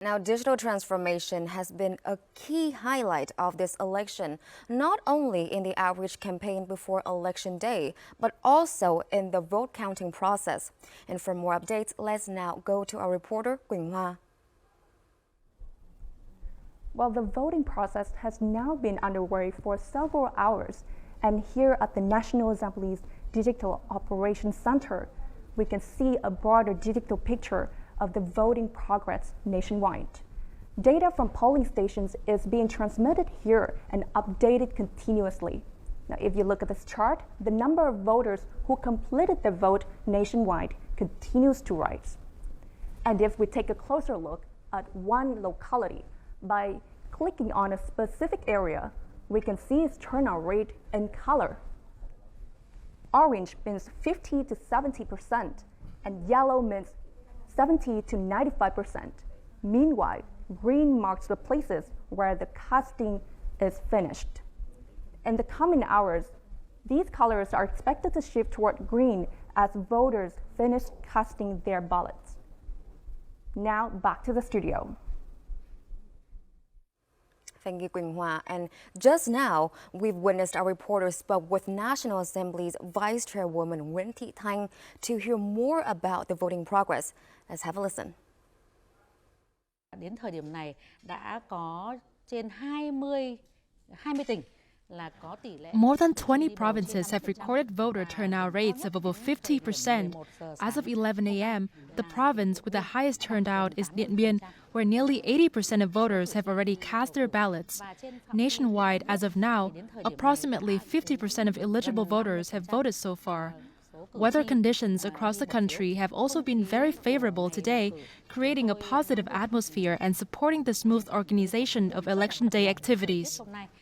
Now, digital transformation has been a key highlight of this election, not only in the outreach campaign before Election Day, but also in the vote counting process. And for more updates, let's now go to our reporter, Nguyễn. Well, the voting process has now been underway for several hours, and here at the National Assembly's Digital Operations Center, we can see a broader digital picture of the voting progress nationwide. Data from polling stations is being transmitted here and updated continuously. Now, if you look at this chart, the number of voters who completed the vote nationwide continues to rise. And if we take a closer look at one locality, by clicking on a specific area, we can see its turnout rate in color. Orange means 50 to 70%, and yellow means 70 to 95%. Meanwhile, green marks the places where the casting is finished. In the coming hours, these colors are expected to shift toward green as voters finish casting their ballots. Now, back to the studio. Thank you, Nguyễn. And just now, we've witnessed our reporter spoke with National Assembly's Vice Chairwoman Nguyễn Thanh to hear more about the voting progress. Let's have a listen. Đến thời điểm này đã có trên 20 tỉnh. More than 20 provinces have recorded voter turnout rates of over 50%. As of 11 a.m., the province with the highest turnout is Điện Biên, where nearly 80% of voters have already cast their ballots. Nationwide, as of now, approximately 50% of eligible voters have voted so far. Weather conditions across the country have also been very favorable today, creating a positive atmosphere and supporting the smooth organization of Election Day activities.